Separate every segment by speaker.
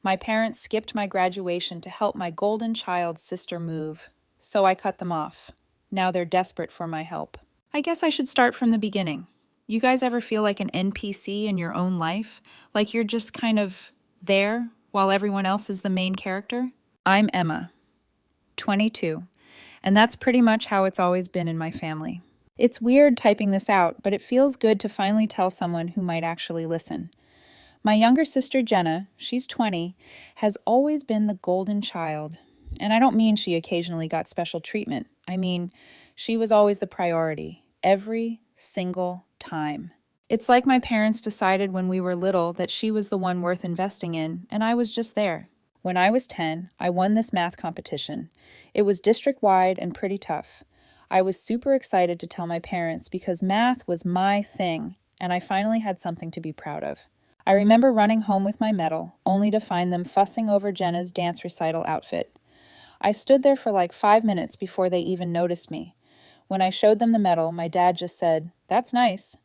Speaker 1: My parents skipped my graduation to help my golden child's sister move, so I cut them off. Now they're desperate for my help. I guess I should start from the beginning. You guys ever feel like an NPC in your own life? Like you're just kind of there while everyone else is the main character? I'm Emma, 22, and that's pretty much how it's always been in my family. It's weird typing this out, but it feels good to finally tell someone who might actually listen. My younger sister Jenna, she's 20, has always been the golden child. And I don't mean she occasionally got special treatment. I mean, she was always the priority, every single time. It's like my parents decided when we were little that she was the one worth investing in, and I was just there. When I was 10, I won this math competition. It was district-wide and pretty tough. I was super excited to tell my parents because math was my thing, and I finally had something to be proud of. I remember running home with my medal, only to find them fussing over Jenna's dance recital outfit. I stood there for like 5 minutes before they even noticed me. When I showed them the medal, my dad just said, "That's nice,"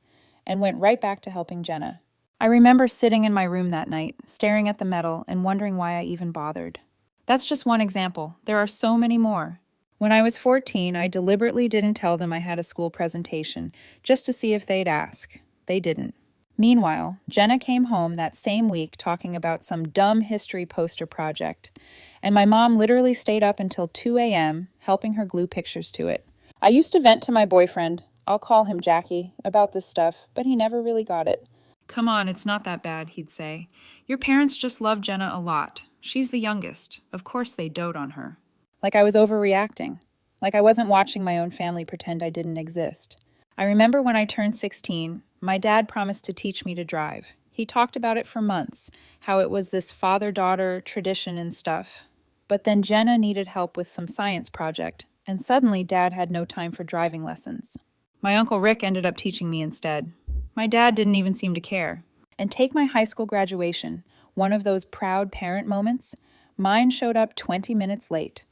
Speaker 1: and went right back to helping Jenna. I remember sitting in my room that night, staring at the medal and wondering why I even bothered. That's just one example. There are so many more. When I was 14, I deliberately didn't tell them I had a school presentation, just to see if they'd ask. They didn't. Meanwhile, Jenna came home that same week talking about some dumb history poster project, and my mom literally stayed up until 2 a.m. helping her glue pictures to it. I used to vent to my boyfriend, I'll call him Jackie, about this stuff, but he never really got it. "Come on, it's not that bad," he'd say. "Your parents just love Jenna a lot. She's the youngest. Of course they dote on her." Like I was overreacting. Like I wasn't watching my own family pretend I didn't exist. I remember when I turned 16, my dad promised to teach me to drive. He talked about it for months, how it was this father-daughter tradition and stuff. But then Jenna needed help with some science project, and suddenly Dad had no time for driving lessons. My Uncle Rick ended up teaching me instead. My dad didn't even seem to care. And take my high school graduation, one of those proud parent moments. Mine showed up 20 minutes late.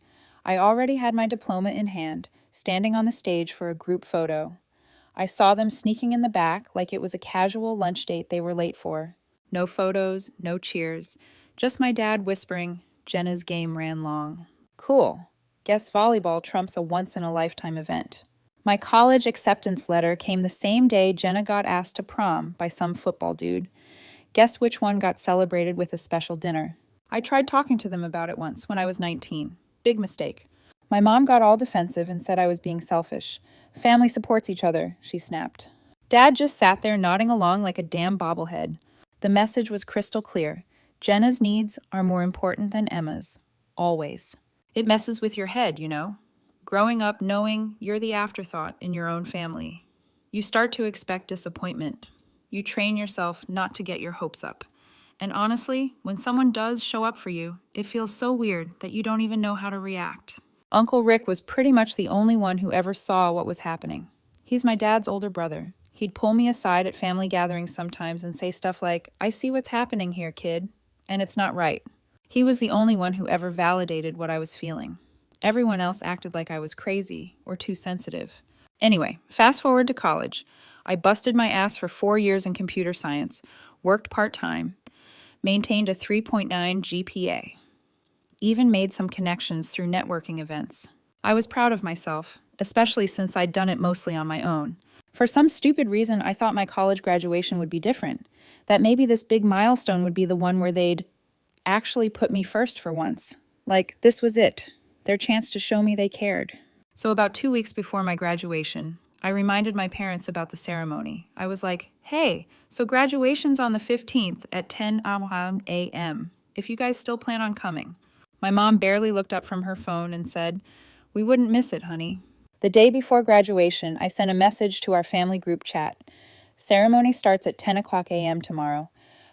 Speaker 1: I already had my diploma in hand, standing on the stage for a group photo. I saw them sneaking in the back like it was a casual lunch date they were late for. No photos, no cheers, just my dad whispering, "Jenna's game ran long." Cool. Guess volleyball trumps a once-in-a-lifetime event. My college acceptance letter came the same day Jenna got asked to prom by some football dude. Guess which one got celebrated with a special dinner? I tried talking to them about it once when I was 19. Big mistake. My mom got all defensive and said I was being selfish. "Family supports each other," she snapped. Dad just sat there nodding along like a damn bobblehead. The message was crystal clear. Jenna's needs are more important than Emma's. Always. It messes with your head, you know. Growing up knowing you're the afterthought in your own family. You start to expect disappointment. You train yourself not to get your hopes up. And honestly, when someone does show up for you, it feels so weird that you don't even know how to react. Uncle Rick was pretty much the only one who ever saw what was happening. He's my dad's older brother. He'd pull me aside at family gatherings sometimes and say stuff like, "I see what's happening here, kid, and it's not right." He was the only one who ever validated what I was feeling. Everyone else acted like I was crazy or too sensitive. Anyway, fast forward to college. I busted my ass for 4 years in computer science, worked part-time, maintained a 3.9 GPA. Even made some connections through networking events. I was proud of myself, especially since I'd done it mostly on my own. For some stupid reason, I thought my college graduation would be different, that maybe this big milestone would be the one where they'd actually put me first for once. Like, this was it, their chance to show me they cared. So about 2 weeks before my graduation, I reminded my parents about the ceremony. I was like, "Hey, so graduation's on the 15th at 10 a.m. if you guys still plan on coming." My mom barely looked up from her phone and said, "We wouldn't miss it, honey." The day before graduation, I sent a message to our family group chat. "Ceremony starts at 10 o'clock a.m. tomorrow.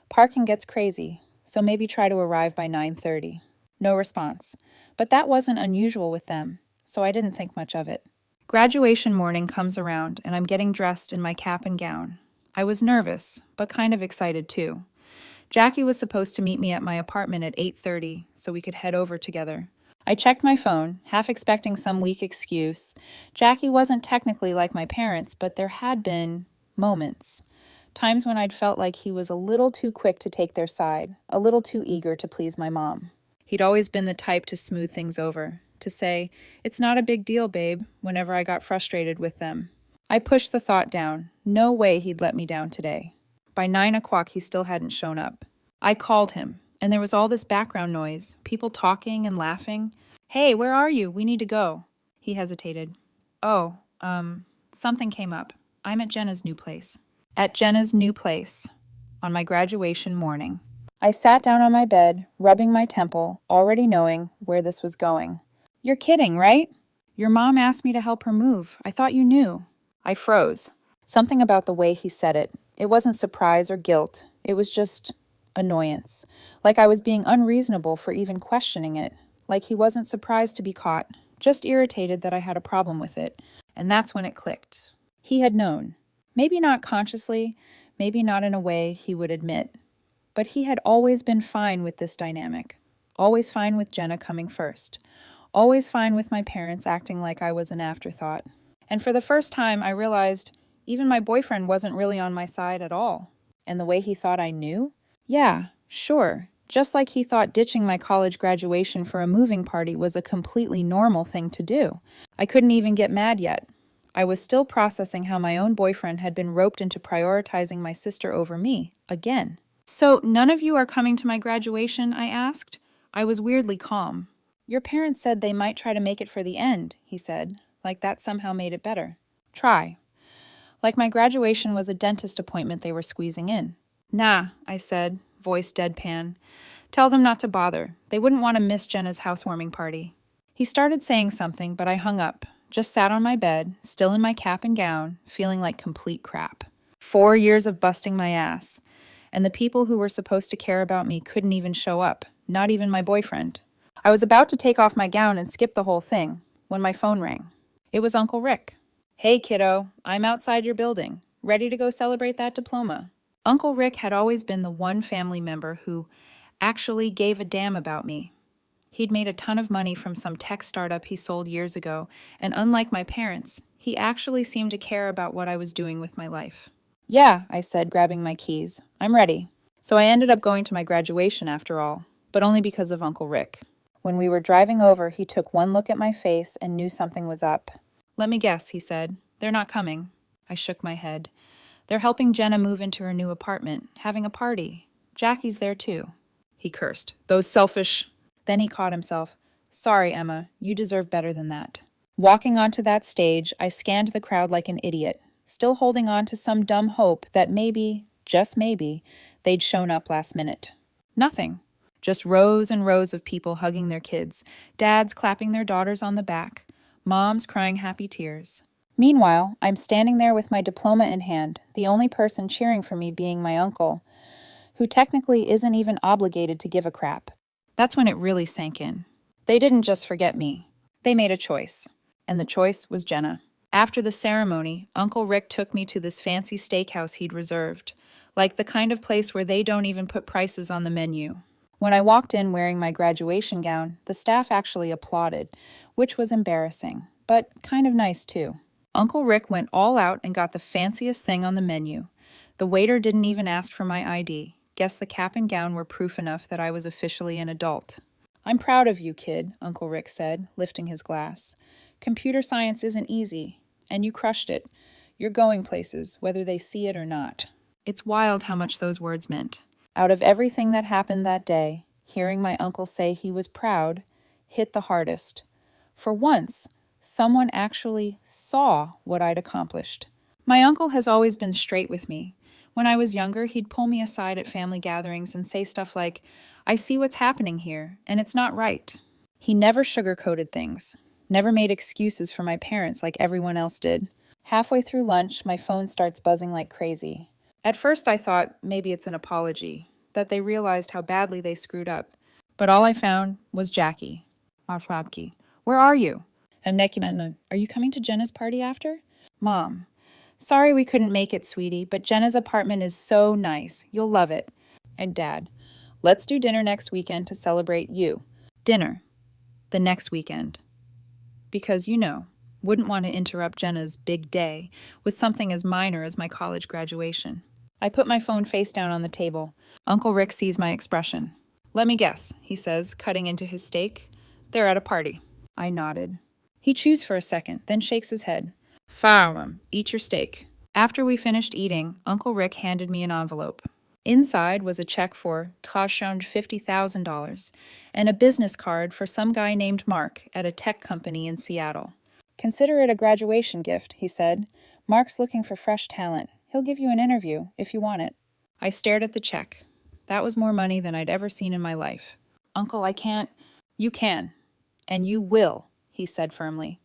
Speaker 1: Parking gets crazy, so maybe try to arrive by 9:30. No response. But that wasn't unusual with them, so I didn't think much of it. Graduation morning comes around, and I'm getting dressed in my cap and gown. I was nervous, but kind of excited too. Jackie was supposed to meet me at my apartment at 8:30 so we could head over together. I checked my phone, half expecting some weak excuse. Jackie wasn't technically like my parents, but there had been moments. Times when I'd felt like he was a little too quick to take their side, a little too eager to please my mom. He'd always been the type to smooth things over, to say, "It's not a big deal, babe," whenever I got frustrated with them. I pushed the thought down. No way he'd let me down today. By 9 o'clock, he still hadn't shown up. I called him, and there was all this background noise, people talking and laughing. "Hey, where are you? We need to go." He hesitated. "Oh, something came up. I'm at Jenna's new place." At Jenna's new place, on my graduation morning. I sat down on my bed, rubbing my temple, already knowing where this was going. "You're kidding, right? Your mom asked me to help her move. I thought you knew." I froze. Something about the way he said it. It wasn't surprise or guilt. It was just annoyance. Like I was being unreasonable for even questioning it. Like he wasn't surprised to be caught, just irritated that I had a problem with it. And that's when it clicked. He had known. Maybe not consciously, maybe not in a way he would admit. But he had always been fine with this dynamic. Always fine with Jenna coming first. Always fine with my parents acting like I was an afterthought. And for the first time, I realized even my boyfriend wasn't really on my side at all. And the way he thought I knew? Yeah, sure. Just like he thought ditching my college graduation for a moving party was a completely normal thing to do. I couldn't even get mad yet. I was still processing how my own boyfriend had been roped into prioritizing my sister over me, again. "So, none of you are coming to my graduation?" I asked. I was weirdly calm. "Your parents said they might try to make it for the end," he said, like that somehow made it better. Try. Like my graduation was a dentist appointment they were squeezing in. "Nah," I said, voice deadpan. "Tell them not to bother. They wouldn't want to miss Jenna's housewarming party." He started saying something, but I hung up. Just sat on my bed, still in my cap and gown, feeling like complete crap. 4 years of busting my ass. And the people who were supposed to care about me couldn't even show up, not even my boyfriend. I was about to take off my gown and skip the whole thing, when my phone rang. It was Uncle Rick. "Hey, kiddo, I'm outside your building, ready to go celebrate that diploma." Uncle Rick had always been the one family member who actually gave a damn about me. He'd made a ton of money from some tech startup he sold years ago, and unlike my parents, he actually seemed to care about what I was doing with my life. "Yeah," I said, grabbing my keys. "I'm ready." So I ended up going to my graduation after all, but only because of Uncle Rick. When we were driving over, he took one look at my face and knew something was up. "Let me guess," he said. "They're not coming." I shook my head. "They're helping Jenna move into her new apartment, having a party. Jackie's there too." He cursed. "Those selfish..." Then he caught himself. "Sorry, Emma, you deserve better than that." Walking onto that stage, I scanned the crowd like an idiot, still holding on to some dumb hope that maybe, just maybe, they'd shown up last minute. Nothing. Just rows and rows of people hugging their kids, dads clapping their daughters on the back, moms crying happy tears. Meanwhile, I'm standing there with my diploma in hand, the only person cheering for me being my uncle, who technically isn't even obligated to give a crap. That's when it really sank in. They didn't just forget me. They made a choice. And the choice was Jenna. After the ceremony, Uncle Rick took me to this fancy steakhouse he'd reserved, like the kind of place where they don't even put prices on the menu. When I walked in wearing my graduation gown, the staff actually applauded, which was embarrassing, but kind of nice too. Uncle Rick went all out and got the fanciest thing on the menu. The waiter didn't even ask for my ID. Guess the cap and gown were proof enough that I was officially an adult. "I'm proud of you, kid," Uncle Rick said, lifting his glass. "Computer science isn't easy, and you crushed it. You're going places, whether they see it or not." It's wild how much those words meant. Out of everything that happened that day, hearing my uncle say he was proud hit the hardest. For once, someone actually saw what I'd accomplished. My uncle has always been straight with me. When I was younger, he'd pull me aside at family gatherings and say stuff like, "I see what's happening here, and it's not right." He never sugarcoated things, never made excuses for my parents like everyone else did. Halfway through lunch, my phone starts buzzing like crazy. At first I thought maybe it's an apology, that they realized how badly they screwed up. But all I found was Jackie. "Mafrabki, where are you?" "Are you coming to Jenna's party after?" "Mom, sorry we couldn't make it, sweetie, but Jenna's apartment is so nice. You'll love it." And Dad, "Let's do dinner next weekend to celebrate you." Dinner. The next weekend. Because, wouldn't want to interrupt Jenna's big day with something as minor as my college graduation. I put my phone face down on the table. Uncle Rick sees my expression. "Let me guess," he says, cutting into his steak. "They're at a party." I nodded. He chews for a second, then shakes his head. "Fine, eat your steak." After we finished eating, Uncle Rick handed me an envelope. Inside was a check for $50,000 and a business card for some guy named Mark at a tech company in Seattle. "Consider it a graduation gift," he said. "Mark's looking for fresh talent. He'll give you an interview if you want it." I stared at the check. That was more money than I'd ever seen in my life. "Uncle, I can't." "You can. And you will," he said firmly.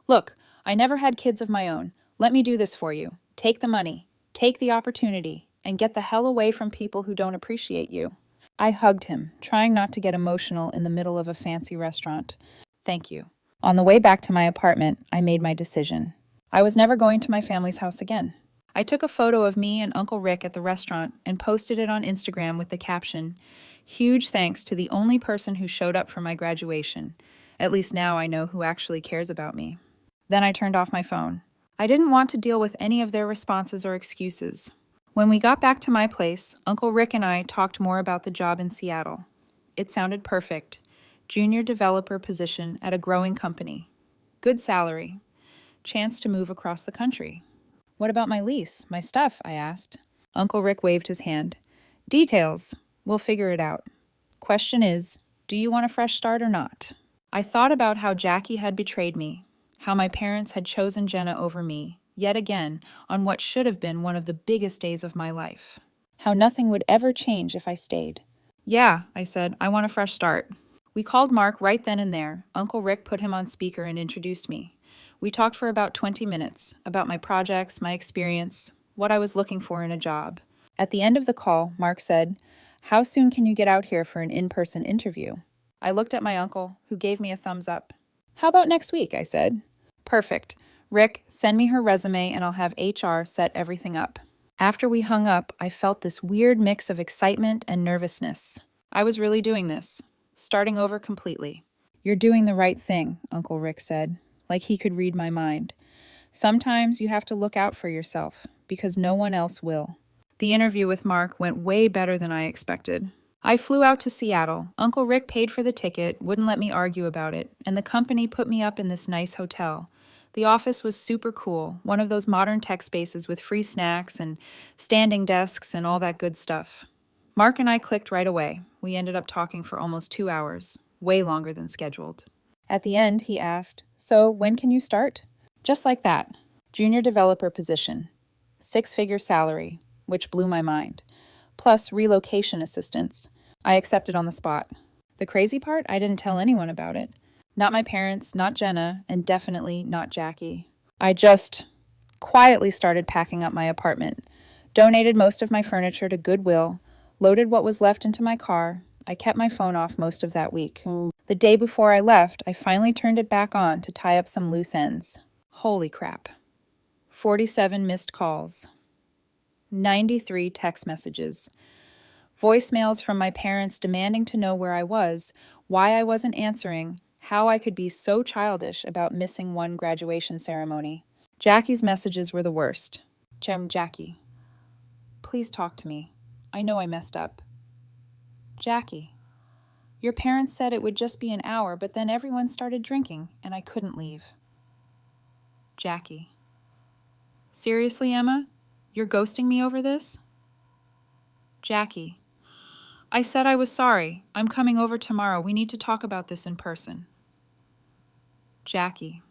Speaker 1: "Look, I never had kids of my own. Let me do this for you. Take the money, take the opportunity, and get the hell away from people who don't appreciate you." I hugged him, trying not to get emotional in the middle of a fancy restaurant. "Thank you." On the way back to my apartment, I made my decision. I was never going to my family's house again. I took a photo of me and Uncle Rick at the restaurant and posted it on Instagram with the caption, "Huge thanks to the only person who showed up for my graduation. At least now I know who actually cares about me." Then I turned off my phone. I didn't want to deal with any of their responses or excuses. When we got back to my place, Uncle Rick and I talked more about the job in Seattle. It sounded perfect. Junior developer position at a growing company. Good salary. Chance to move across the country. "What about my lease, my stuff?" I asked. Uncle Rick waved his hand. "Details. We'll figure it out. Question is, do you want a fresh start or not?" I thought about how Jackie had betrayed me, how my parents had chosen Jenna over me, yet again, on what should have been one of the biggest days of my life. How nothing would ever change if I stayed. "Yeah," I said, "I want a fresh start." We called Mark right then and there. Uncle Rick put him on speaker and introduced me. We talked for about 20 minutes, about my projects, my experience, what I was looking for in a job. At the end of the call, Mark said, "How soon can you get out here for an in-person interview?" I looked at my uncle, who gave me a thumbs up. "How about next week?" I said. "Perfect. Rick, send me her resume and I'll have HR set everything up." After we hung up, I felt this weird mix of excitement and nervousness. I was really doing this. Starting over completely. "You're doing the right thing," Uncle Rick said, like he could read my mind. "Sometimes you have to look out for yourself, because no one else will." The interview with Mark went way better than I expected. I flew out to Seattle. Uncle Rick paid for the ticket, wouldn't let me argue about it, and the company put me up in this nice hotel. The office was super cool, one of those modern tech spaces with free snacks and standing desks and all that good stuff. Mark and I clicked right away. We ended up talking for almost 2 hours, way longer than scheduled. At the end, he asked, "So, when can you start?" Just like that. Junior developer position. 6-figure salary, which blew my mind. Plus relocation assistance. I accepted on the spot. The crazy part, I didn't tell anyone about it. Not my parents, not Jenna, and definitely not Jackie. I just quietly started packing up my apartment, donated most of my furniture to Goodwill, loaded what was left into my car. I kept my phone off most of that week. The day before I left, I finally turned it back on to tie up some loose ends. Holy crap. 47 missed calls. 93 text messages. Voicemails from my parents demanding to know where I was, why I wasn't answering, how I could be so childish about missing one graduation ceremony. Jackie's messages were the worst. Jackie, please talk to me. I know I messed up. Jackie, your parents said it would just be an hour, but then everyone started drinking, and I couldn't leave. Jackie, seriously, Emma? You're ghosting me over this? Jackie, I said I was sorry. I'm coming over tomorrow. We need to talk about this in person. Jackie,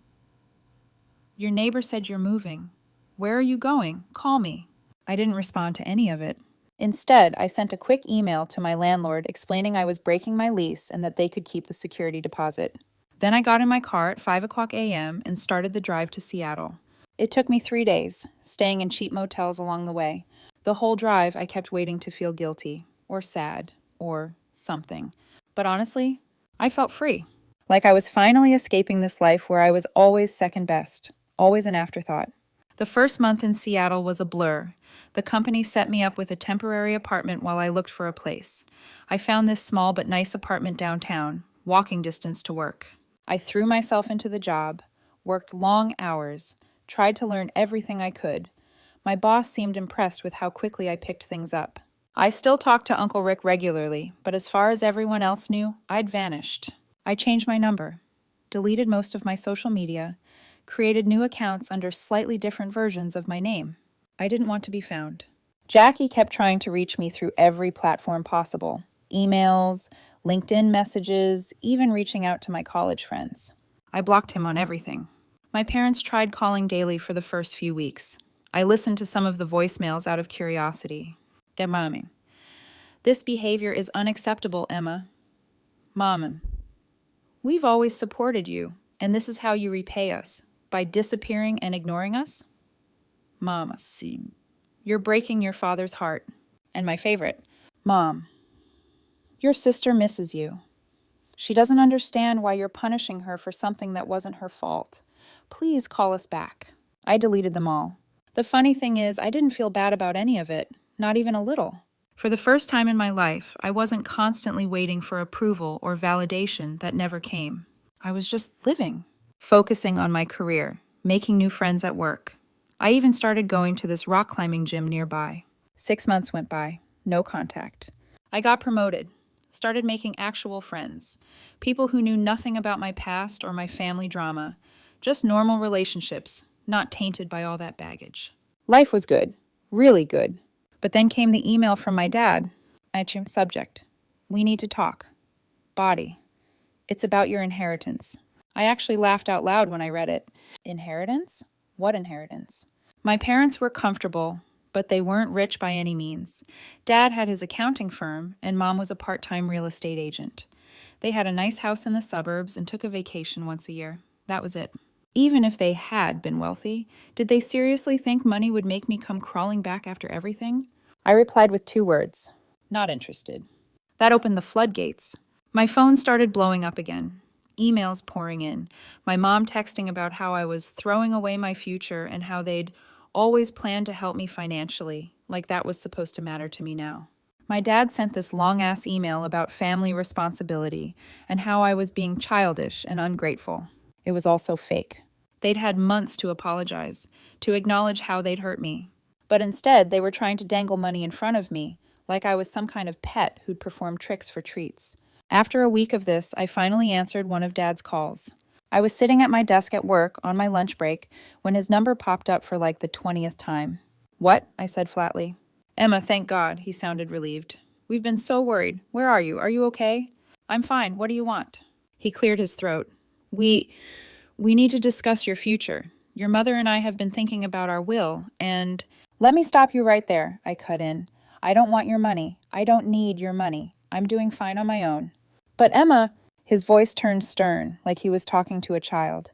Speaker 1: your neighbor said you're moving. Where are you going? Call me. I didn't respond to any of it. Instead, I sent a quick email to my landlord explaining I was breaking my lease and that they could keep the security deposit. Then I got in my car at 5 a.m. and started the drive to Seattle. It took me 3 days, staying in cheap motels along the way. The whole drive, I kept waiting to feel guilty, or sad, or something. But honestly, I felt free. Like I was finally escaping this life where I was always second best, always an afterthought. The first month in Seattle was a blur. The company set me up with a temporary apartment while I looked for a place. I found this small but nice apartment downtown, walking distance to work. I threw myself into the job, worked long hours, tried to learn everything I could. My boss seemed impressed with how quickly I picked things up. I still talked to Uncle Rick regularly, but as far as everyone else knew, I'd vanished. I changed my number, deleted most of my social media, created new accounts under slightly different versions of my name. I didn't want to be found. Jackie kept trying to reach me through every platform possible. Emails, LinkedIn messages, even reaching out to my college friends. I blocked him on everything. My parents tried calling daily for the first few weeks. I listened to some of the voicemails out of curiosity. Dear Mommy, this behavior is unacceptable, Emma. Mom, we've always supported you, and this is how you repay us, by disappearing and ignoring us? Mama, see. You're breaking your father's heart. And my favorite, Mom, your sister misses you. She doesn't understand why you're punishing her for something that wasn't her fault. Please call us back. I deleted them all. The funny thing is, I didn't feel bad about any of it, not even a little. For the first time in my life, I wasn't constantly waiting for approval or validation that never came. I was just living, focusing on my career, making new friends at work. I even started going to this rock climbing gym nearby. 6 months went by, no contact. I got promoted, started making actual friends, people who knew nothing about my past or my family drama, just normal relationships, not tainted by all that baggage. Life was good, really good. But then came the email from my dad. I changed subject. We need to talk. Body. It's about your inheritance. I actually laughed out loud when I read it. Inheritance? What inheritance? My parents were comfortable, but they weren't rich by any means. Dad had his accounting firm, and Mom was a part-time real estate agent. They had a nice house in the suburbs and took a vacation once a year. That was it. Even if they had been wealthy, did they seriously think money would make me come crawling back after everything? I replied with 2 words. Not interested. That opened the floodgates. My phone started blowing up again. Emails pouring in. My mom texting about how I was throwing away my future and how they'd always planned to help me financially, like that was supposed to matter to me now. My dad sent this long-ass email about family responsibility and how I was being childish and ungrateful. It was also fake. They'd had months to apologize, to acknowledge how they'd hurt me. But instead, they were trying to dangle money in front of me, like I was some kind of pet who'd perform tricks for treats. After a week of this, I finally answered one of Dad's calls. I was sitting at my desk at work on my lunch break when his number popped up for like the 20th time. What? I said flatly. Emma, thank God, he sounded relieved. We've been so worried. Where are you? Are you okay? I'm fine. What do you want? He cleared his throat. We need to discuss your future. Your mother and I have been thinking about our will, and... Let me stop you right there, I cut in. I don't want your money. I don't need your money. I'm doing fine on my own. But Emma, his voice turned stern, like he was talking to a child.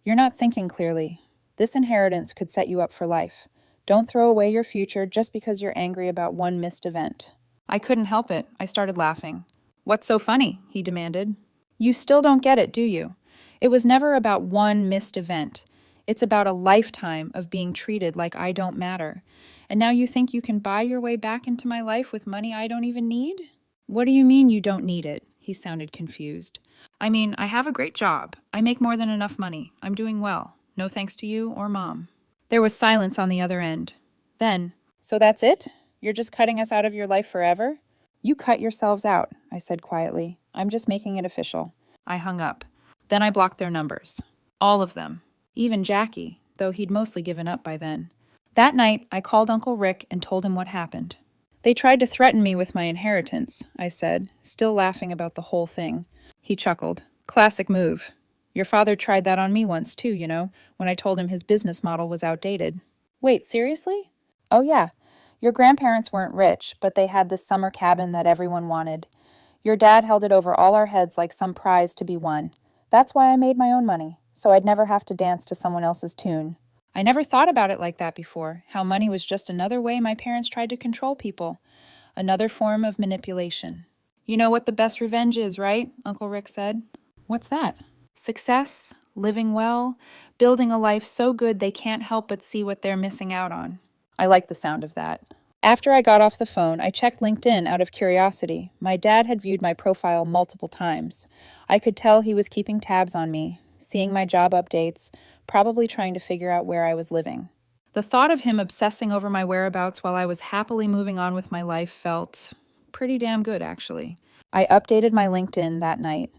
Speaker 1: You're not thinking clearly. This inheritance could set you up for life. Don't throw away your future just because you're angry about one missed event. I couldn't help it. I started laughing. What's so funny? He demanded. You still don't get it, do you? It was never about one missed event. It's about a lifetime of being treated like I don't matter. And now you think you can buy your way back into my life with money I don't even need? What do you mean you don't need it? He sounded confused. I mean, I have a great job. I make more than enough money. I'm doing well. No thanks to you or Mom. There was silence on the other end. Then, so that's it? You're just cutting us out of your life forever? You cut yourselves out, I said quietly. I'm just making it official. I hung up. Then I blocked their numbers. All of them. Even Jackie, though he'd mostly given up by then. That night, I called Uncle Rick and told him what happened. They tried to threaten me with my inheritance, I said, still laughing about the whole thing. He chuckled. Classic move. Your father tried that on me once too, you know, when I told him his business model was outdated. Wait, seriously? Oh yeah. Your grandparents weren't rich, but they had this summer cabin that everyone wanted. Your dad held it over all our heads like some prize to be won. That's why I made my own money, so I'd never have to dance to someone else's tune. I never thought about it like that before, how money was just another way my parents tried to control people, another form of manipulation. You know what the best revenge is, right? Uncle Rick said. What's that? Success, living well, building a life so good they can't help but see what they're missing out on. I like the sound of that. After I got off the phone, I checked LinkedIn out of curiosity. My dad had viewed my profile multiple times. I could tell he was keeping tabs on me, seeing my job updates, probably trying to figure out where I was living. The thought of him obsessing over my whereabouts while I was happily moving on with my life felt pretty damn good, actually. I updated my LinkedIn that night,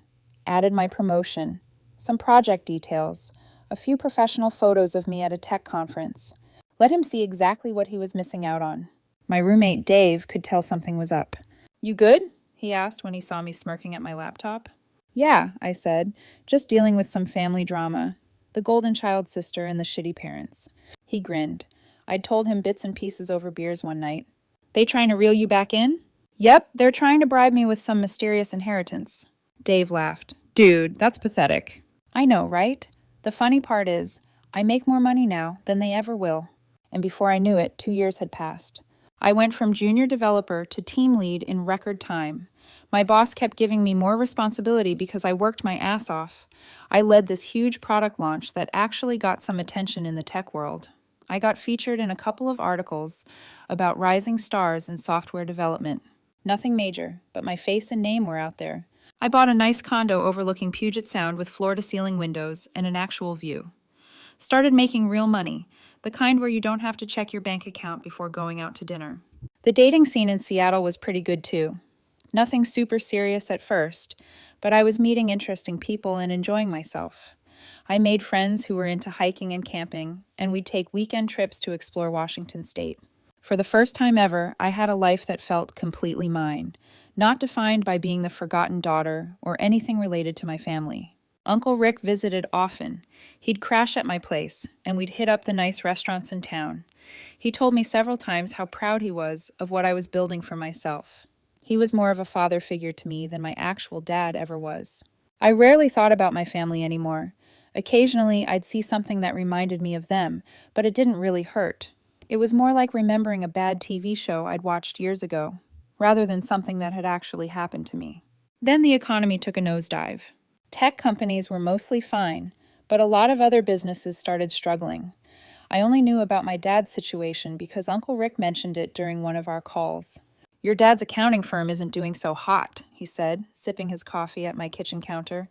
Speaker 1: added my promotion, some project details, a few professional photos of me at a tech conference. Let him see exactly what he was missing out on. My roommate Dave could tell something was up. "You good?" he asked when he saw me smirking at my laptop. "Yeah," I said, "just dealing with some family drama. The golden child sister and the shitty parents." He grinned. I'd told him bits and pieces over beers one night. "They trying to reel you back in?" "Yep, they're trying to bribe me with some mysterious inheritance." Dave laughed. "Dude, that's pathetic." "I know, right? The funny part is, I make more money now than they ever will." And before I knew it, 2 years had passed. I went from junior developer to team lead in record time. My boss kept giving me more responsibility because I worked my ass off. I led this huge product launch that actually got some attention in the tech world. I got featured in a couple of articles about rising stars in software development. Nothing major, but my face and name were out there. I bought a nice condo overlooking Puget Sound with floor-to-ceiling windows and an actual view. Started making real money, the kind where you don't have to check your bank account before going out to dinner. The dating scene in Seattle was pretty good too. Nothing super serious at first, but I was meeting interesting people and enjoying myself. I made friends who were into hiking and camping, and we'd take weekend trips to explore Washington State. For the first time ever, I had a life that felt completely mine, not defined by being the forgotten daughter or anything related to my family. Uncle Rick visited often. He'd crash at my place, and we'd hit up the nice restaurants in town. He told me several times how proud he was of what I was building for myself. He was more of a father figure to me than my actual dad ever was. I rarely thought about my family anymore. Occasionally, I'd see something that reminded me of them, but it didn't really hurt. It was more like remembering a bad TV show I'd watched years ago, rather than something that had actually happened to me. Then the economy took a nosedive. Tech companies were mostly fine, but a lot of other businesses started struggling. I only knew about my dad's situation because Uncle Rick mentioned it during one of our calls. "Your dad's accounting firm isn't doing so hot," he said, sipping his coffee at my kitchen counter.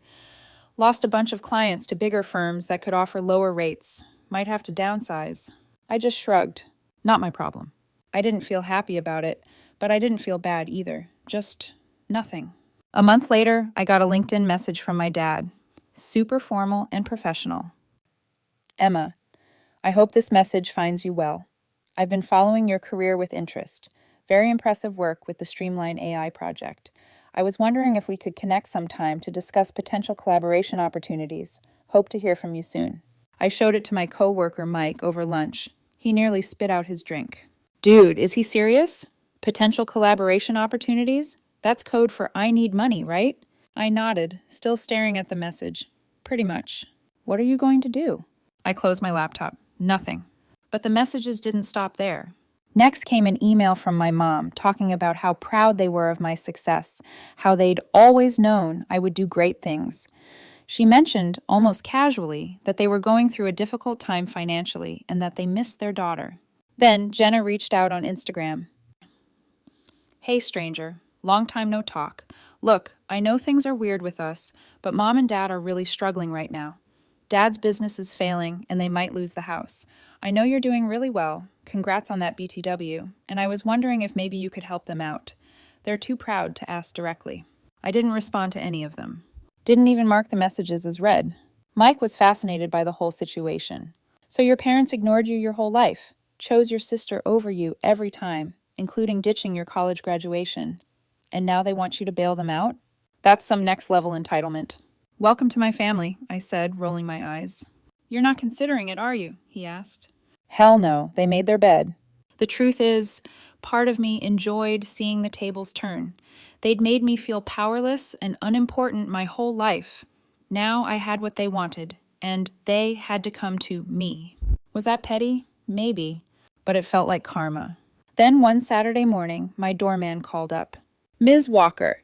Speaker 1: "Lost a bunch of clients to bigger firms that could offer lower rates. Might have to downsize." I just shrugged. Not my problem. I didn't feel happy about it, but I didn't feel bad either. Just nothing. A month later, I got a LinkedIn message from my dad. Super formal and professional. "Emma, I hope this message finds you well. I've been following your career with interest. Very impressive work with the Streamline AI project. I was wondering if we could connect sometime to discuss potential collaboration opportunities. Hope to hear from you soon." I showed it to my coworker Mike over lunch. He nearly spit out his drink. "Dude, is he serious? Potential collaboration opportunities? That's code for I need money, right?" I nodded, still staring at the message. "Pretty much." "What are you going to do?" I closed my laptop. "Nothing." But the messages didn't stop there. Next came an email from my mom talking about how proud they were of my success, how they'd always known I would do great things. She mentioned, almost casually, that they were going through a difficult time financially and that they missed their daughter. Then Jenna reached out on Instagram. "Hey, stranger. Long time no talk. Look, I know things are weird with us, but Mom and Dad are really struggling right now. Dad's business is failing, and they might lose the house. I know you're doing really well. Congrats on that BTW, and I was wondering if maybe you could help them out. They're too proud to ask directly." I didn't respond to any of them. Didn't even mark the messages as read. Mike was fascinated by the whole situation. "So your parents ignored you your whole life, chose your sister over you every time, including ditching your college graduation. And now they want you to bail them out? That's some next-level entitlement." "Welcome to my family," I said, rolling my eyes. "You're not considering it, are you?" he asked. "Hell no, they made their bed." The truth is, part of me enjoyed seeing the tables turn. They'd made me feel powerless and unimportant my whole life. Now I had what they wanted, and they had to come to me. Was that petty? Maybe, but it felt like karma. Then one Saturday morning, my doorman called up. "Ms. Walker,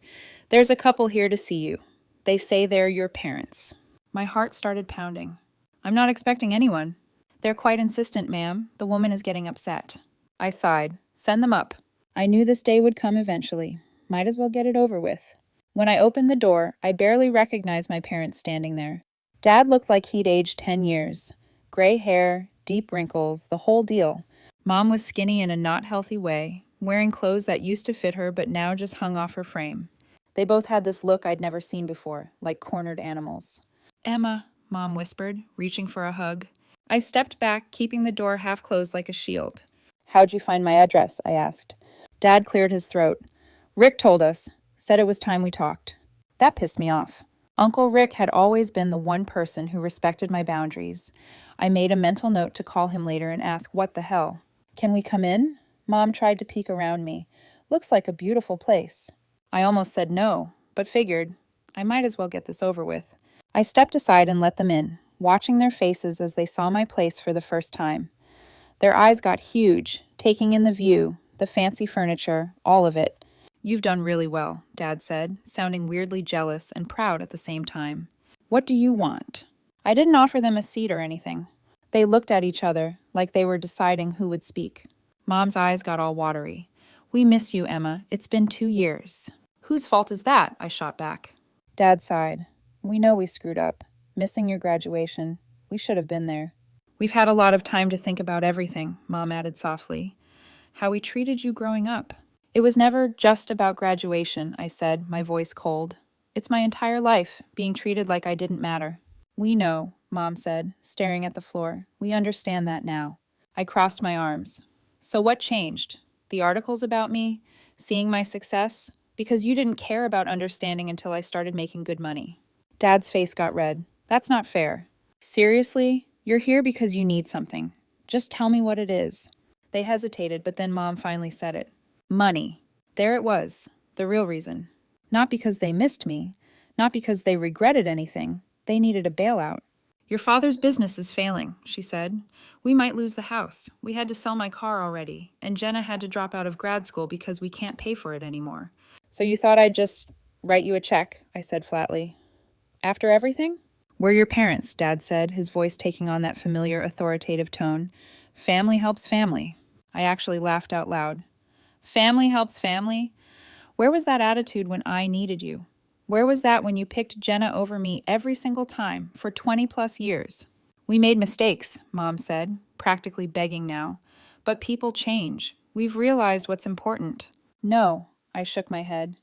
Speaker 1: there's a couple here to see you. They say they're your parents." My heart started pounding. "I'm not expecting anyone." "They're quite insistent, ma'am. The woman is getting upset." I sighed. "Send them up." I knew this day would come eventually. Might as well get it over with. When I opened the door, I barely recognized my parents standing there. Dad looked like he'd aged 10 years. Gray hair, deep wrinkles, the whole deal. Mom was skinny in a not healthy way, wearing clothes that used to fit her but now just hung off her frame. They both had this look I'd never seen before, like cornered animals. "Emma," Mom whispered, reaching for a hug. I stepped back, keeping the door half closed like a shield. "How'd you find my address?" I asked. Dad cleared his throat. "Rick told us. Said it was time we talked." That pissed me off. Uncle Rick had always been the one person who respected my boundaries. I made a mental note to call him later and ask what the hell. "Can we come in?" Mom tried to peek around me. "Looks like a beautiful place." I almost said no, but figured I might as well get this over with. I stepped aside and let them in, watching their faces as they saw my place for the first time. Their eyes got huge, taking in the view, the fancy furniture, all of it. "You've done really well," Dad said, sounding weirdly jealous and proud at the same time. "What do you want?" I didn't offer them a seat or anything. They looked at each other, like they were deciding who would speak. Mom's eyes got all watery. "We miss you, Emma. It's been 2 years." "Whose fault is that?" I shot back. Dad sighed. "We know we screwed up. Missing your graduation. We should have been there." "We've had a lot of time to think about everything," Mom added softly. "How we treated you growing up." "It was never just about graduation," I said, my voice cold. "It's my entire life, being treated like I didn't matter." "We know," Mom said, staring at the floor. "We understand that now." I crossed my arms. "So what changed? The articles about me? Seeing my success? Because you didn't care about understanding until I started making good money." Dad's face got red. "That's not fair." "Seriously? You're here because you need something. Just tell me what it is." They hesitated, but then Mom finally said it. "Money." There it was, the real reason. Not because they missed me, not because they regretted anything. They needed a bailout. "Your father's business is failing," she said. "We might lose the house. We had to sell my car already, and Jenna had to drop out of grad school because we can't pay for it anymore." "So you thought I'd just write you a check," I said flatly. "After everything?" "We're your parents," Dad said, his voice taking on that familiar authoritative tone. "Family helps family." I actually laughed out loud. Family helps family? Where was that attitude when I needed you? Where was that when you picked Jenna over me every single time for 20 plus years? "We made mistakes," Mom said, practically begging now. "But people change. We've realized what's important." "No," I shook my head.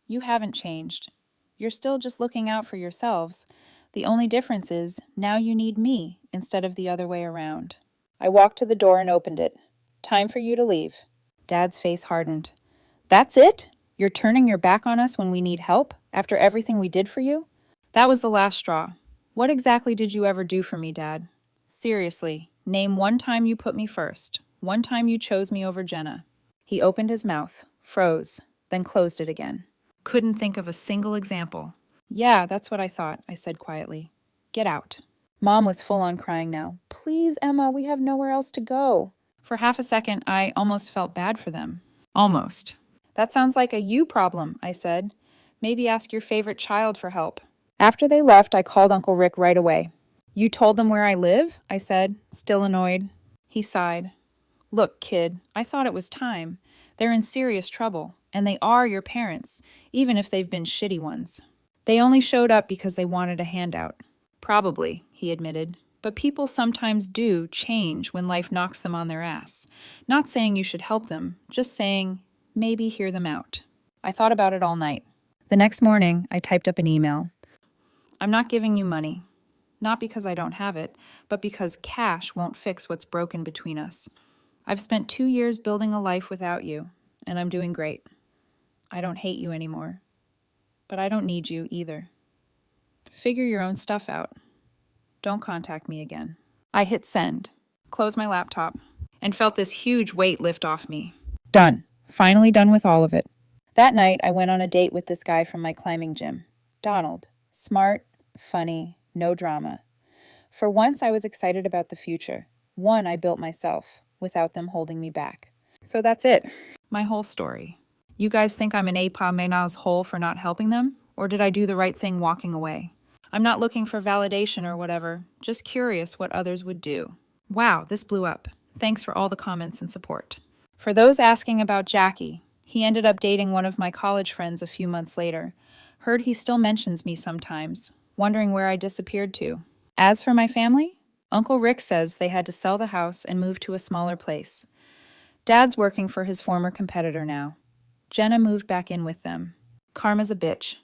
Speaker 1: "You haven't changed. You're still just looking out for yourselves. The only difference is now you need me instead of the other way around." I walked to the door and opened it. "Time for you to leave." Dad's face hardened. "That's it? You're turning your back on us when we need help, after everything we did for you?" That was the last straw. "What exactly did you ever do for me, Dad? Seriously, name one time you put me first, one time you chose me over Jenna." He opened his mouth, froze, then closed it again. Couldn't think of a single example. "Yeah, that's what I thought," I said quietly. "Get out." Mom was full on crying now. "Please, Emma, we have nowhere else to go." For half a second, I almost felt bad for them. Almost. "That sounds like a you problem," I said. "Maybe ask your favorite child for help." After they left, I called Uncle Rick right away. "You told them where I live?" I said, still annoyed. He sighed. "Look, kid, I thought it was time. They're in serious trouble, and they are your parents, even if they've been shitty ones. They only showed up because they wanted a handout." "Probably," he admitted. "But people sometimes do change when life knocks them on their ass. Not saying you should help them, just saying maybe hear them out." I thought about it all night. The next morning, I typed up an email. "I'm not giving you money. Not because I don't have it, but because cash won't fix what's broken between us. I've spent 2 years building a life without you, and I'm doing great. I don't hate you anymore. But I don't need you either. Figure your own stuff out. Don't contact me again." I hit send, closed my laptop, and felt this huge weight lift off me. Done. Finally done with all of it. That night, I went on a date with this guy from my climbing gym. Donald. Smart, funny, no drama. For once, I was excited about the future. One I built myself, without them holding me back. So that's it. My whole story. You guys think I'm an ape menage hole for not helping them? Or did I do the right thing walking away? I'm not looking for validation or whatever, just curious what others would do. Wow, this blew up. Thanks for all the comments and support. For those asking about Jackie, he ended up dating one of my college friends a few months later. Heard he still mentions me sometimes, wondering where I disappeared to. As for my family, Uncle Rick says they had to sell the house and move to a smaller place. Dad's working for his former competitor now. Jenna moved back in with them. Karma's a bitch.